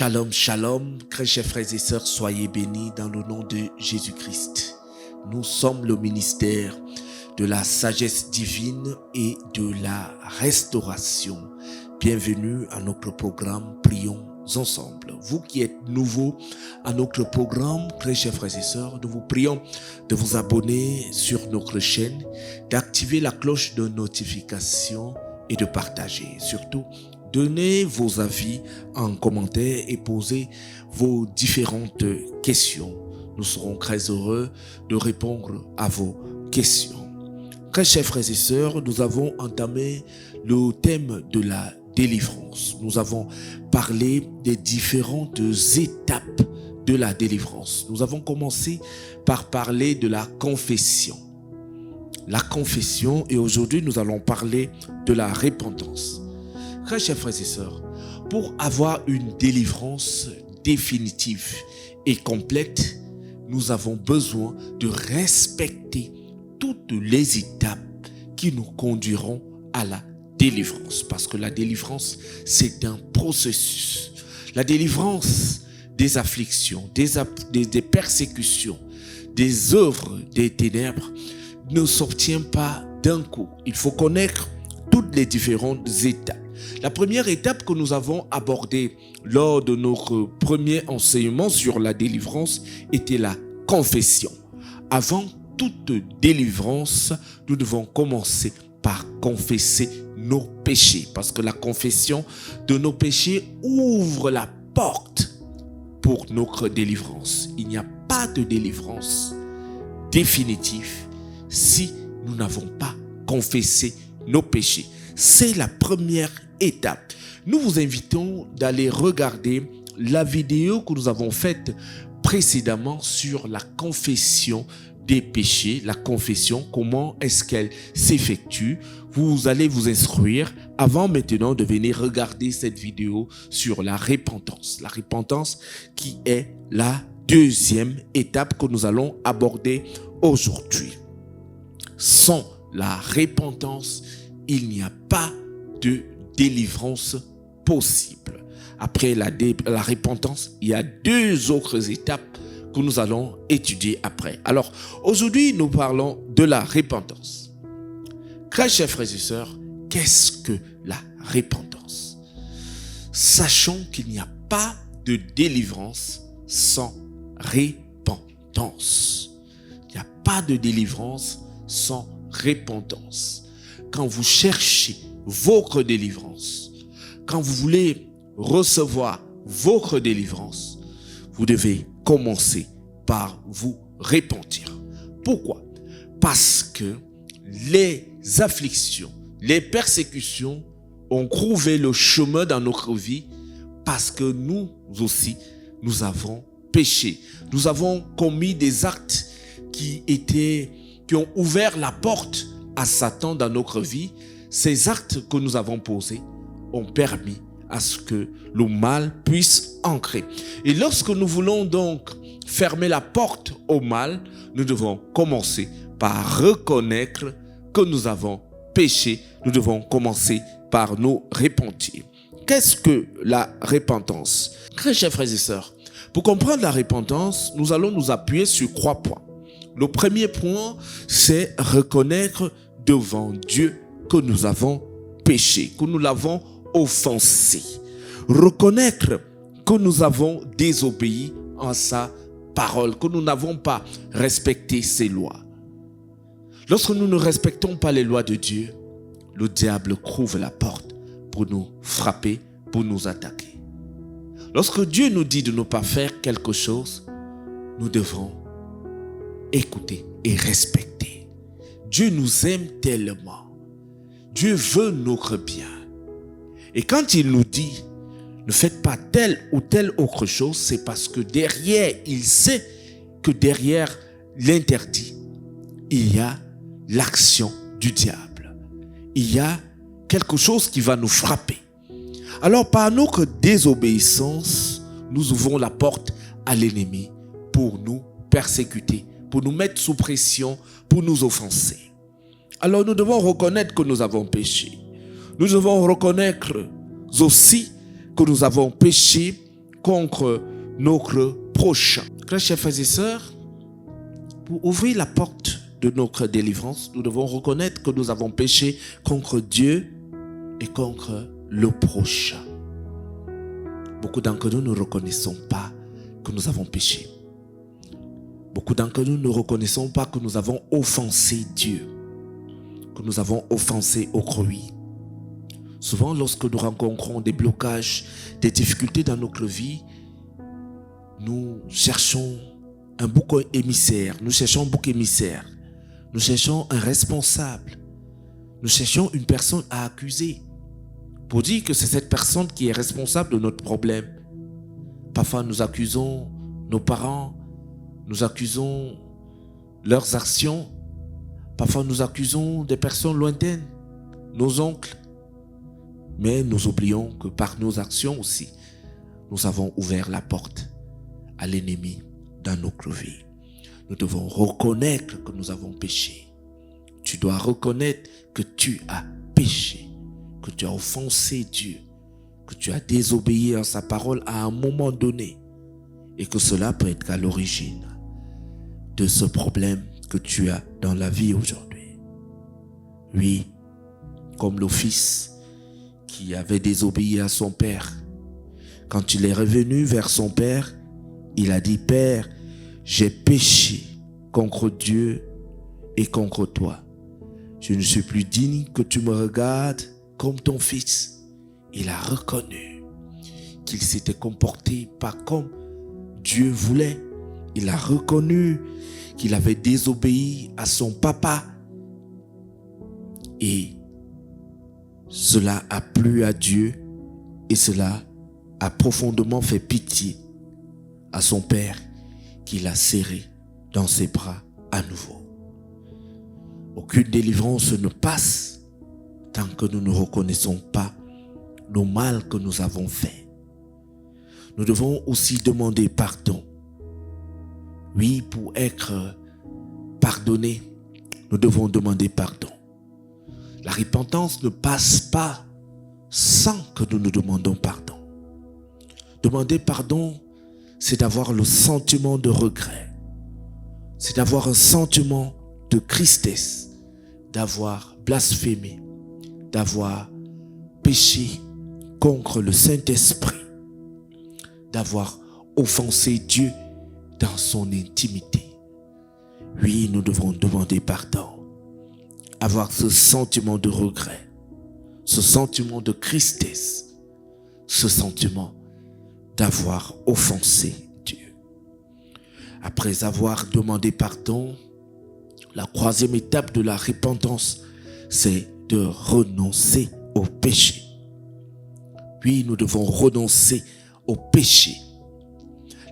Shalom, shalom, très chers frères et sœurs, soyez bénis dans le nom de Jésus-Christ. Nous sommes le ministère de la sagesse divine et de la restauration. Bienvenue à notre programme Prions ensemble. Vous qui êtes nouveaux à notre programme, très chers frères et sœurs, nous vous prions de vous abonner sur notre chaîne, d'activer la cloche de notification et de partager. Surtout, donnez vos avis en commentaire et posez vos différentes questions. Nous serons très heureux de répondre à vos questions. Très chers frères et sœurs, nous avons entamé le thème de la délivrance. Nous avons parlé des différentes étapes de la délivrance. Nous avons commencé par parler de la confession. La confession, et aujourd'hui nous allons parler de la repentance. Très chers frères et sœurs, pour avoir une délivrance définitive et complète, nous avons besoin de respecter toutes les étapes qui nous conduiront à la délivrance. Parce que la délivrance, c'est un processus. La délivrance des afflictions, des persécutions, des œuvres des ténèbres ne s'obtient pas d'un coup. Il faut connaître toutes les différentes étapes. La première étape que nous avons abordée lors de notre premier enseignement sur la délivrance était la confession. Avant toute délivrance, nous devons commencer par confesser nos péchés, parce que la confession de nos péchés ouvre la porte pour notre délivrance. Il n'y a pas de délivrance définitive si nous n'avons pas confessé nos péchés. C'est la première étape. Nous vous invitons d'aller regarder la vidéo que nous avons faite précédemment sur la confession des péchés, la confession, comment est-ce qu'elle s'effectue. Vous allez vous instruire avant maintenant de venir regarder cette vidéo sur la repentance. La repentance qui est la deuxième étape que nous allons aborder aujourd'hui. Sans la repentance, il n'y a pas de délivrance possible. Après la repentance, il y a deux autres étapes que nous allons étudier après. Alors, aujourd'hui, nous parlons de la repentance. Très chers frères et sœurs, qu'est-ce que la repentance? Sachons qu'il n'y a pas de délivrance sans repentance. Il n'y a pas de délivrance sans repentance. Quand vous cherchez votre délivrance, quand vous voulez recevoir votre délivrance, vous devez commencer par vous repentir. Pourquoi? Parce que les afflictions, les persécutions ont trouvé le chemin dans notre vie parce que nous aussi, nous avons péché. Nous avons commis des actes qui ont ouvert la porte à Satan dans notre vie. Ces actes que nous avons posés ont permis à ce que le mal puisse entrer. Et lorsque nous voulons donc fermer la porte au mal, nous devons commencer par reconnaître que nous avons péché. Nous devons commencer par nous repentir. Qu'est-ce que la repentance? Très chers frères et sœurs, pour comprendre la repentance, nous allons nous appuyer sur 3 points. Le premier point, c'est reconnaître devant Dieu que nous avons péché, que nous l'avons offensé. Reconnaître que nous avons désobéi en sa parole, que nous n'avons pas respecté ses lois. Lorsque nous ne respectons pas les lois de Dieu, le diable trouve la porte pour nous frapper, pour nous attaquer. Lorsque Dieu nous dit de ne pas faire quelque chose, nous devons écouter et respecter. Dieu nous aime tellement. Dieu veut notre bien. Et quand il nous dit ne faites pas telle ou telle autre chose, c'est parce que derrière, il sait que derrière l'interdit, il y a l'action du diable. Il y a quelque chose qui va nous frapper. Alors par notre désobéissance, nous ouvrons la porte à l'ennemi pour nous persécuter, pour nous mettre sous pression, pour nous offenser. Alors nous devons reconnaître que nous avons péché. Nous devons reconnaître aussi que nous avons péché contre notre prochain. Chers frères et sœurs, pour ouvrir la porte de notre délivrance, nous devons reconnaître que nous avons péché contre Dieu et contre le prochain. Beaucoup d'entre nous ne reconnaissons pas que nous avons péché. Beaucoup d'entre nous ne reconnaissons pas que nous avons offensé Dieu, que nous avons offensé autrui. Souvent, lorsque nous rencontrons des blocages, des difficultés dans notre vie, nous cherchons un bouc émissaire, nous cherchons un responsable, nous cherchons une personne à accuser pour dire que c'est cette personne qui est responsable de notre problème. Parfois, nous accusons nos parents, nous accusons leurs actions, parfois nous accusons des personnes lointaines, nos oncles, mais nous oublions que par nos actions aussi, nous avons ouvert la porte à l'ennemi dans notre vie. Nous devons reconnaître que nous avons péché. Tu dois reconnaître que tu as péché, que tu as offensé Dieu, que tu as désobéi à sa parole à un moment donné et que cela peut être à l'origine de ce problème que tu as dans la vie aujourd'hui. Oui, comme le fils qui avait désobéi à son père. Quand il est revenu vers son père, il a dit: Père, j'ai péché contre Dieu et contre toi. Je ne suis plus digne que tu me regardes comme ton fils. Il a reconnu qu'il s'était comporté pas comme Dieu voulait. Il a reconnu qu'il avait désobéi à son papa. Et cela a plu à Dieu et cela a profondément fait pitié à son père qui l'a serré dans ses bras à nouveau. Aucune délivrance ne passe tant que nous ne reconnaissons pas nos mal que nous avons faits. Nous devons aussi demander pardon. Oui, pour être pardonné, nous devons demander pardon. La repentance ne passe pas sans que nous nous demandons pardon. Demander pardon, c'est d'avoir le sentiment de regret. C'est d'avoir un sentiment de tristesse, d'avoir blasphémé, d'avoir péché contre le Saint-Esprit, d'avoir offensé Dieu dans son intimité. Oui, nous devons demander pardon. Avoir ce sentiment de regret, ce sentiment de tristesse, ce sentiment d'avoir offensé Dieu. Après avoir demandé pardon, la troisième étape de la repentance, c'est de renoncer au péché. Oui, nous devons renoncer au péché.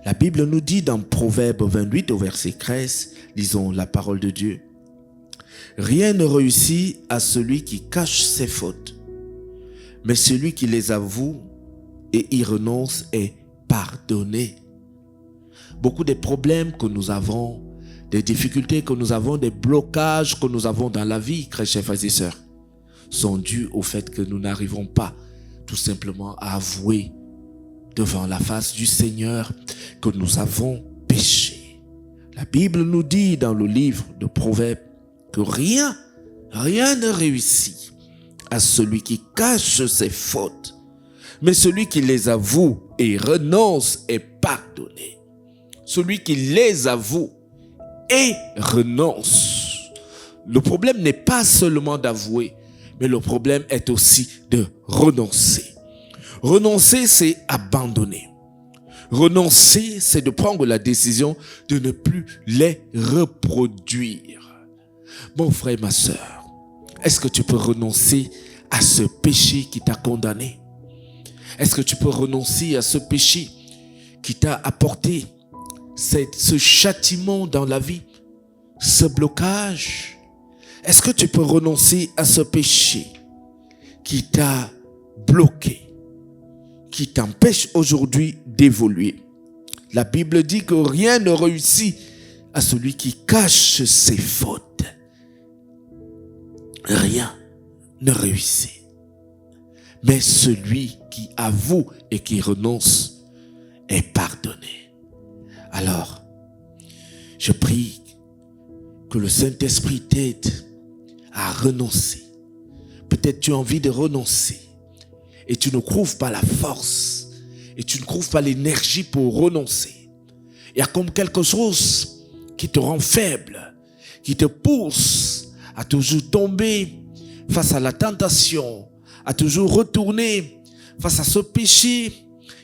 La Bible nous dit dans Proverbe 28 au verset 13, lisons la parole de Dieu: Rien ne réussit à celui qui cache ses fautes, mais celui qui les avoue et y renonce est pardonné. Beaucoup des problèmes que nous avons, des difficultés que nous avons, des blocages que nous avons dans la vie, chers frères et sœurs, sont dus au fait que nous n'arrivons pas tout simplement à avouer devant la face du Seigneur que nous avons péché. La Bible nous dit dans le livre de Proverbes que rien ne réussit à celui qui cache ses fautes, mais celui qui les avoue et renonce est pardonné. Celui qui les avoue et renonce. Le problème n'est pas seulement d'avouer, mais le problème est aussi de renoncer. Renoncer, c'est abandonner. Renoncer, c'est de prendre la décision de ne plus les reproduire. Mon frère, ma sœur, est-ce que tu peux renoncer à ce péché qui t'a condamné? Est-ce que tu peux renoncer à ce péché qui t'a apporté ce châtiment dans la vie, ce blocage? Est-ce que tu peux renoncer à ce péché qui t'a bloqué, qui t'empêche aujourd'hui d'évoluer? La Bible dit que rien ne réussit à celui qui cache ses fautes. Rien ne réussit. Mais celui qui avoue et qui renonce est pardonné. Alors, je prie que le Saint-Esprit t'aide à renoncer. Peut-être tu as envie de renoncer et tu ne trouves pas la force et tu ne trouves pas l'énergie pour renoncer. Il y a comme quelque chose qui te rend faible, qui te pousse à toujours tomber face à la tentation, à toujours retourner face à ce péché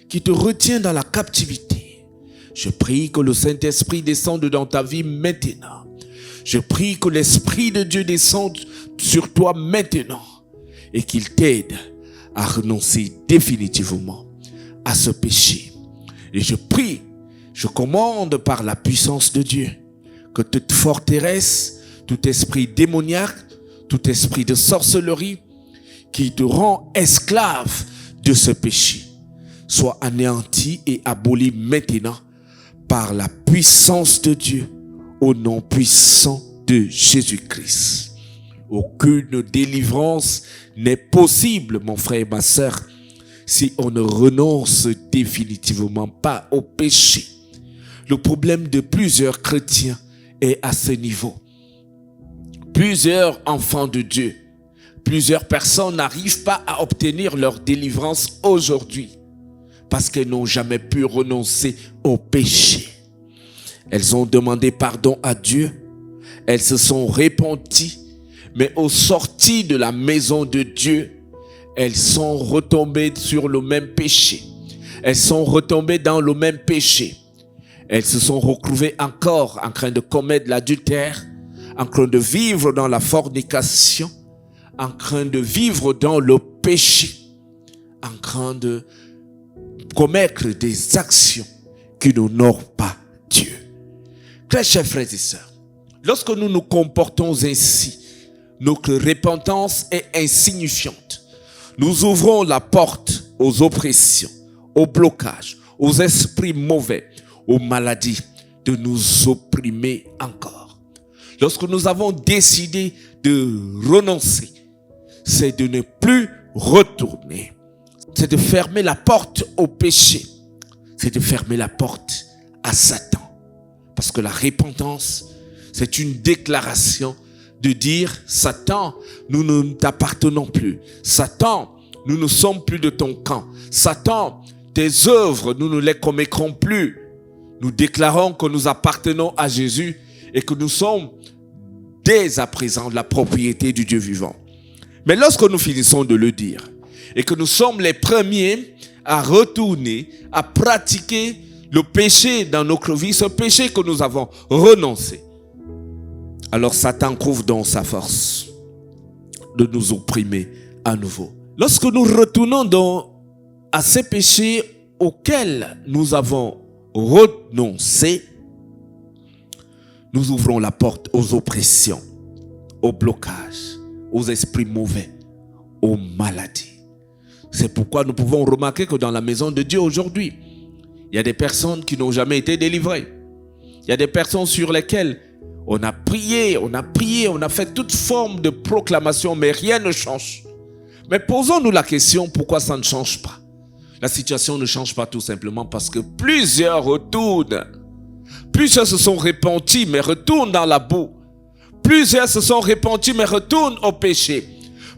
qui te retient dans la captivité. Je prie que le Saint-Esprit descende dans ta vie maintenant. Je prie que l'Esprit de Dieu descende sur toi maintenant et qu'il t'aide à renoncer définitivement à ce péché. Et je prie, je commande par la puissance de Dieu que toute forteresse, tout esprit démoniaque, tout esprit de sorcellerie qui te rend esclave de ce péché soit anéanti et aboli maintenant par la puissance de Dieu au nom puissant de Jésus-Christ. Aucune délivrance n'est possible, mon frère et ma sœur, si on ne renonce définitivement pas au péché. Le problème de plusieurs chrétiens est à ce niveau. Plusieurs enfants de Dieu, plusieurs personnes n'arrivent pas à obtenir leur délivrance aujourd'hui parce qu'elles n'ont jamais pu renoncer au péché. Elles ont demandé pardon à Dieu, elles se sont repenties, mais au sorti de la maison de Dieu, elles sont retombées sur le même péché. Elles sont retombées dans le même péché. Elles se sont retrouvées encore en train de commettre l'adultère, en train de vivre dans la fornication, en train de vivre dans le péché, en train de commettre des actions qui n'honorent pas Dieu. Très chers frères et sœurs, lorsque nous nous comportons ainsi, notre repentance est insignifiante. Nous ouvrons la porte aux oppressions, aux blocages, aux esprits mauvais, aux maladies de nous opprimer encore. Lorsque nous avons décidé de renoncer, c'est de ne plus retourner. C'est de fermer la porte au péché. C'est de fermer la porte à Satan. Parce que la repentance, c'est une déclaration de dire, Satan, nous ne t'appartenons plus. Satan, nous ne sommes plus de ton camp. Satan, tes œuvres, nous ne les commettrons plus. Nous déclarons que nous appartenons à Jésus et que nous sommes dès à présent la propriété du Dieu vivant. Mais lorsque nous finissons de le dire et que nous sommes les premiers à retourner, à pratiquer le péché dans notre vie, ce péché que nous avons renoncé, alors Satan trouve donc sa force de nous opprimer à nouveau. Lorsque nous retournons à ces péchés auxquels nous avons renoncé, nous ouvrons la porte aux oppressions, aux blocages, aux esprits mauvais, aux maladies. C'est pourquoi nous pouvons remarquer que dans la maison de Dieu aujourd'hui, il y a des personnes qui n'ont jamais été délivrées. Il y a des personnes sur lesquelles on a prié, on a fait toute forme de proclamation, mais rien ne change. Mais posons-nous la question, pourquoi ça ne change pas? La situation ne change pas tout simplement parce que plusieurs retournent. Plusieurs se sont repentis, mais retournent dans la boue. Plusieurs se sont repentis, mais retournent au péché.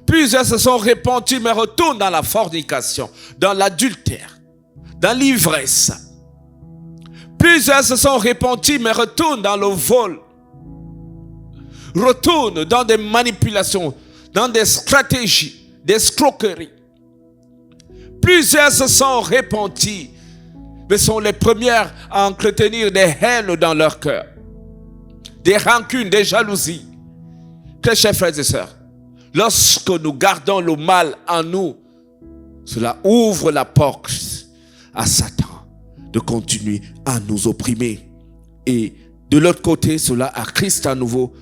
Plusieurs se sont repentis, mais retournent dans la fornication, dans l'adultère, dans l'ivresse. Plusieurs se sont repentis, mais retournent dans le vol. Retournent dans des manipulations, dans des stratégies, des escroqueries. Plusieurs se sont repentis, mais sont les premières à entretenir des haines dans leur cœur, des rancunes, des jalousies. Très chers frères et sœurs, lorsque nous gardons le mal en nous, cela ouvre la porte à Satan de continuer à nous opprimer. Et de l'autre côté, cela attire à nouveau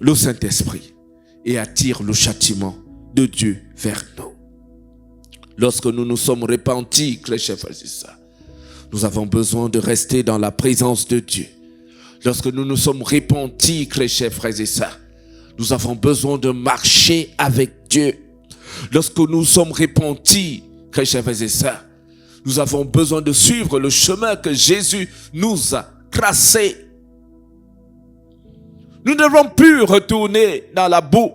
le Saint-Esprit et attire le châtiment de Dieu vers nous. Lorsque nous nous sommes repentis, très chers frères et sœurs, nous avons besoin de rester dans la présence de Dieu. Lorsque nous nous sommes repentis, très chers frères et sœurs, nous avons besoin de marcher avec Dieu. Lorsque nous sommes repentis, très chers frères et sœurs, Nous avons besoin de suivre le chemin que Jésus nous a tracé. Nous ne devons plus retourner dans la boue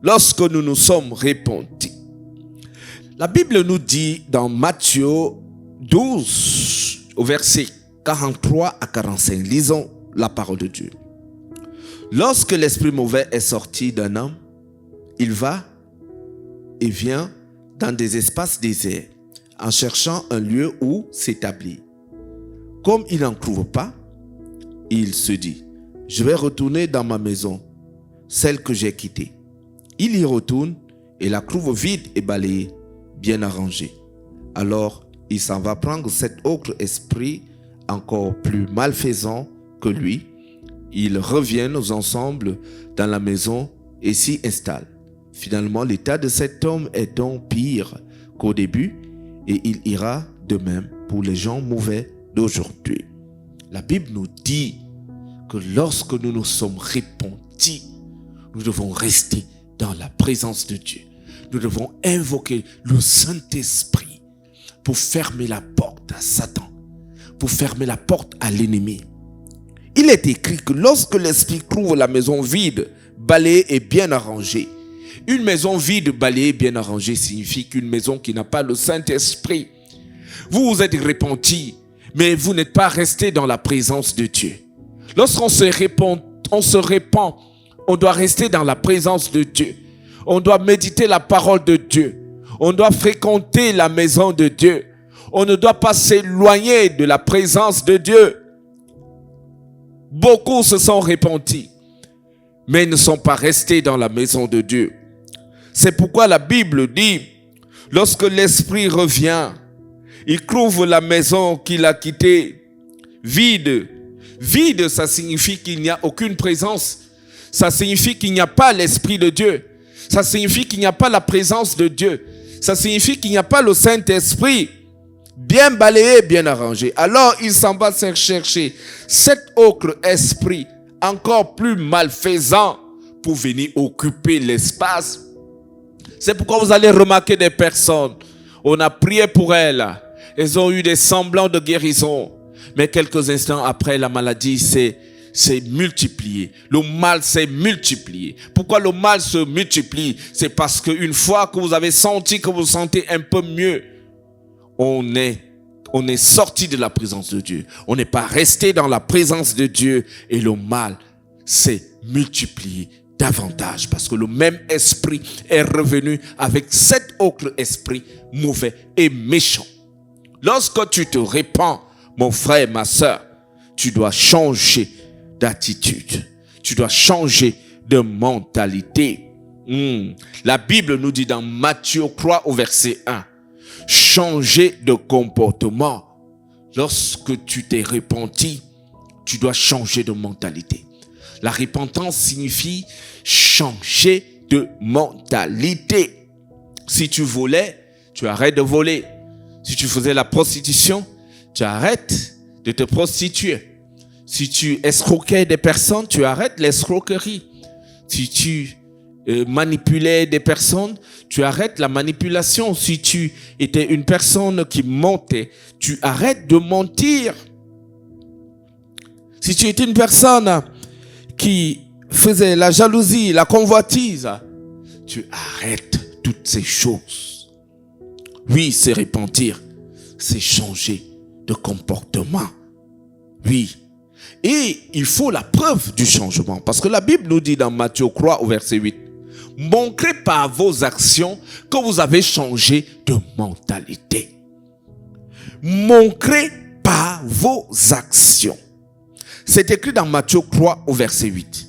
lorsque nous nous sommes repentis. La Bible nous dit dans Matthieu 12, au verset 43 à 45, lisons la parole de Dieu. Lorsque l'esprit mauvais est sorti d'un homme, il va et vient dans des espaces déserts en cherchant un lieu où s'établir. Comme il n'en trouve pas, il se dit, je vais retourner dans ma maison, celle que j'ai quittée. Il y retourne et la trouve vide et balayée, bien arrangée. Alors, il s'en va prendre cet autre esprit encore plus malfaisant que lui. Ils reviennent ensemble dans la maison et s'y installent. Finalement, l'état de cet homme est donc pire qu'au début et il ira de même pour les gens mauvais d'aujourd'hui. La Bible nous dit que lorsque nous nous sommes repentis, nous devons rester dans la présence de Dieu. Nous devons invoquer le Saint-Esprit pour fermer la porte à Satan, pour fermer la porte à l'ennemi. Il est écrit que lorsque l'Esprit trouve la maison vide, balayée et bien arrangée, une maison vide, balayée et bien arrangée signifie qu'une maison qui n'a pas le Saint-Esprit. Vous vous êtes repentis, mais vous n'êtes pas resté dans la présence de Dieu. Lorsqu'on se répand, on doit rester dans la présence de Dieu. On doit méditer la parole de Dieu. On doit fréquenter la maison de Dieu. On ne doit pas s'éloigner de la présence de Dieu. Beaucoup se sont repentis, mais ne sont pas restés dans la maison de Dieu. C'est pourquoi la Bible dit, lorsque l'Esprit revient, il trouve la maison qu'il a quittée vide. Vide, ça signifie qu'il n'y a aucune présence. Ça signifie qu'il n'y a pas l'Esprit de Dieu. Ça signifie qu'il n'y a pas la présence de Dieu. Ça signifie qu'il n'y a pas le Saint-Esprit. Bien balayé, bien arrangé. Alors il s'en va chercher cet autre esprit encore plus malfaisant pour venir occuper l'espace. C'est pourquoi vous allez remarquer des personnes. On a prié pour elles. Elles ont eu des semblants de guérison. Mais quelques instants après, la maladie s'est multipliée. Le mal s'est multiplié. Pourquoi le mal se multiplie? C'est parce qu'une fois que vous avez senti que vous vous sentez un peu mieux, on est sorti de la présence de Dieu. On n'est pas resté dans la présence de Dieu et le mal s'est multiplié davantage parce que le même esprit est revenu avec cet autre esprit mauvais et méchant. Lorsque tu te répands, mon frère, ma sœur, tu dois changer d'attitude. Tu dois changer de mentalité. La Bible nous dit dans Matthieu 3 au verset 1, changer de comportement. Lorsque tu t'es repenti, tu dois changer de mentalité. La repentance signifie changer de mentalité. Si tu volais, tu arrêtes de voler. Si tu faisais la prostitution, tu arrêtes de te prostituer. Si tu escroquais des personnes, tu arrêtes l'escroquerie. Si tu manipulais des personnes, tu arrêtes la manipulation. Si tu étais une personne qui mentait, tu arrêtes de mentir. Si tu étais une personne qui faisait la jalousie, la convoitise, tu arrêtes toutes ces choses. Oui, c'est repentir, c'est changer de comportement. Oui. Et il faut la preuve du changement. Parce que la Bible nous dit dans Matthieu 3 au verset 8, montrez par vos actions que vous avez changé de mentalité. Montrez par vos actions. C'est écrit dans Matthieu 3 au verset 8.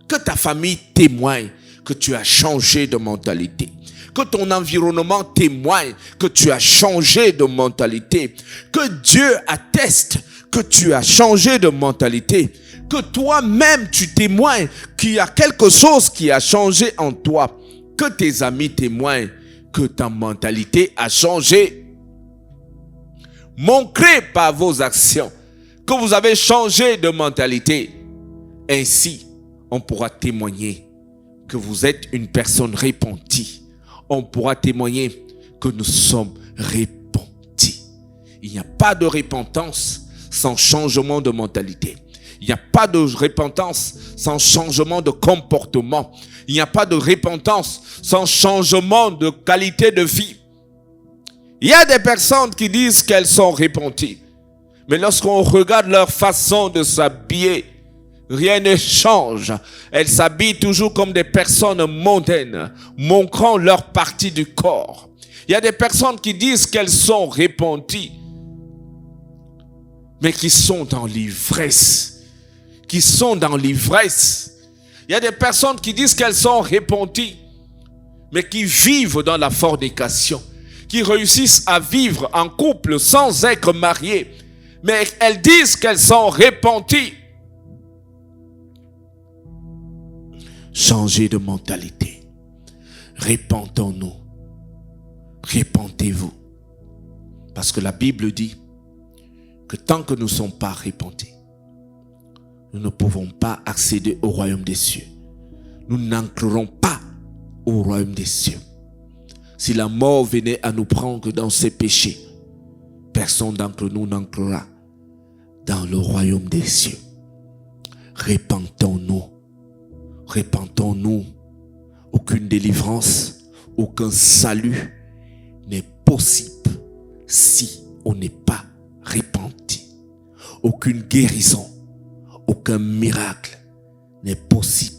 Que ta famille témoigne que tu as changé de mentalité. Que ton environnement témoigne que tu as changé de mentalité. Que Dieu atteste que tu as changé de mentalité. Que toi-même tu témoignes qu'il y a quelque chose qui a changé en toi. Que tes amis témoignent que ta mentalité a changé. Montrez par vos actions que vous avez changé de mentalité. Ainsi, on pourra témoigner que vous êtes une personne repentie. On pourra témoigner que nous sommes repentis. Il n'y a pas de repentance sans changement de mentalité. Il n'y a pas de repentance sans changement de comportement. Il n'y a pas de repentance sans changement de qualité de vie. Il y a des personnes qui disent qu'elles sont repenties. Mais lorsqu'on regarde leur façon de s'habiller, rien ne change. Elles s'habillent toujours comme des personnes mondaines, montrant leur partie du corps. Il y a des personnes qui disent qu'elles sont repenties, mais qui sont dans l'ivresse. Qui sont dans l'ivresse. Il y a des personnes qui disent qu'elles sont repenties, mais qui vivent dans la fornication, qui réussissent à vivre en couple sans être mariées, mais elles disent qu'elles sont repenties. Changez de mentalité. Repentons-nous. Repentez-vous. Parce que la Bible dit que tant que nous ne sommes pas repentis, nous ne pouvons pas accéder au royaume des cieux. Nous n'entrerons pas au royaume des cieux. Si la mort venait à nous prendre dans ses péchés, personne d'entre nous n'entrera dans le royaume des cieux. Repentons-nous. Repentons-nous. Aucune délivrance, aucun salut n'est possible si on n'est pas repenti. Aucune guérison, aucun miracle n'est possible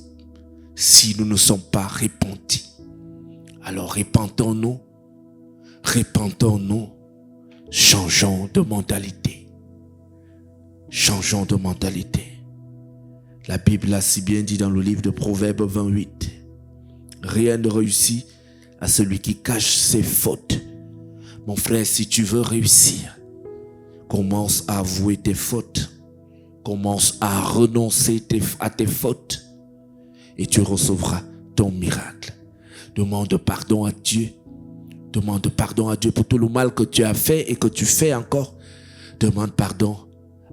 si nous ne sommes pas repentis. Alors repentons-nous, repentons-nous, changeons de mentalité. Changeons de mentalité. La Bible a si bien dit dans le livre de Proverbes 28. Rien ne réussit à celui qui cache ses fautes. Mon frère, si tu veux réussir, commence à avouer tes fautes. Commence à renoncer à tes fautes. Et tu recevras ton miracle. Demande pardon à Dieu. Demande pardon à Dieu pour tout le mal que tu as fait et que tu fais encore. Demande pardon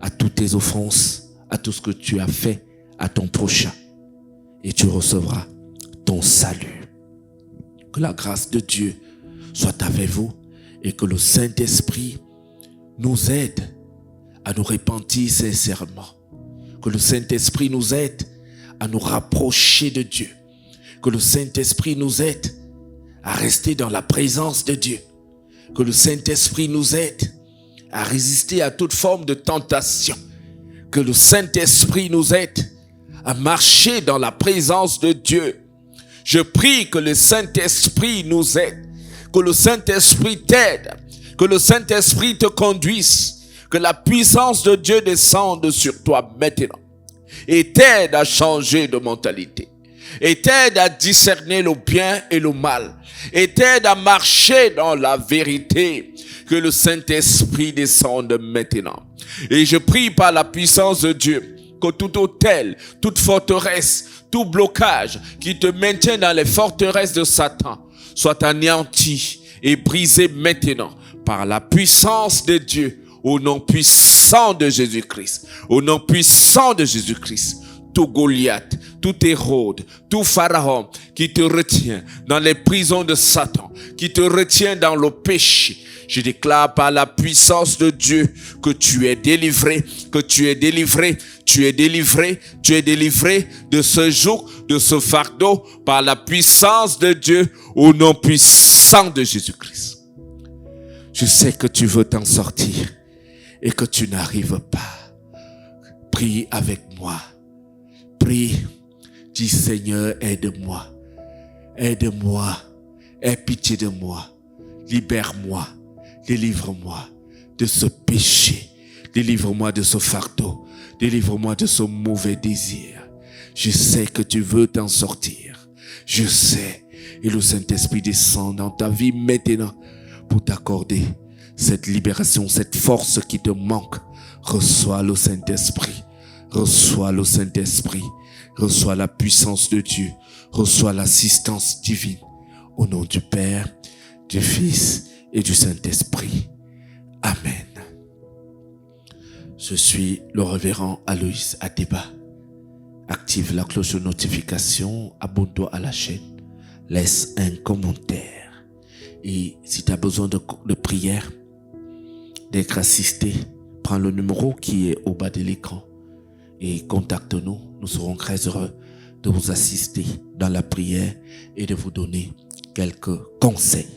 à toutes tes offenses, à tout ce que tu as fait à ton prochain. Et tu recevras ton salut. Que la grâce de Dieu soit avec vous et que le Saint-Esprit nous aide à nous repentir sincèrement. Que le Saint-Esprit nous aide à nous rapprocher de Dieu. Que le Saint-Esprit nous aide à rester dans la présence de Dieu. Que le Saint-Esprit nous aide à résister à toute forme de tentation. Que le Saint-Esprit nous aide à marcher dans la présence de Dieu. Je prie que le Saint-Esprit nous aide. Que le Saint-Esprit t'aide. Que le Saint-Esprit te conduise. Que la puissance de Dieu descende sur toi maintenant. Et t'aide à changer de mentalité. Et t'aide à discerner le bien et le mal. Et t'aide à marcher dans la vérité. Que le Saint-Esprit descende maintenant. Et je prie par la puissance de Dieu que tout autel, toute forteresse, tout blocage qui te maintient dans les forteresses de Satan soit anéanti et brisé maintenant par la puissance de Dieu au nom puissant de Jésus-Christ. Au nom puissant de Jésus-Christ. Tout Goliath, tout Hérode, tout Pharaon qui te retient dans les prisons de Satan, qui te retient dans le péché. Je déclare par la puissance de Dieu que tu es délivré, que tu es délivré, tu es délivré, tu es délivré de ce joug, de ce fardeau, par la puissance de Dieu au nom puissant de Jésus-Christ. Je sais que tu veux t'en sortir et que tu n'arrives pas. Prie avec moi. Prie, dis Seigneur, aide-moi, aide-moi, aie pitié de moi, libère-moi, délivre-moi de ce péché, délivre-moi de ce fardeau, délivre-moi de ce mauvais désir. Je sais que tu veux t'en sortir, je sais, et le Saint-Esprit descend dans ta vie maintenant pour t'accorder cette libération, cette force qui te manque. Reçois le Saint-Esprit. Reçois le Saint-Esprit, reçois la puissance de Dieu, reçois l'assistance divine. Au nom du Père, du Fils et du Saint-Esprit. Amen. Je suis le révérend Aloïs Adeba. Active la cloche de notification, abonne-toi à la chaîne, laisse un commentaire. Et si tu as besoin de prière, d'être assisté, prends le numéro qui est au bas de l'écran et contacte-nous. Nous serons très heureux de vous assister dans la prière et de vous donner quelques conseils.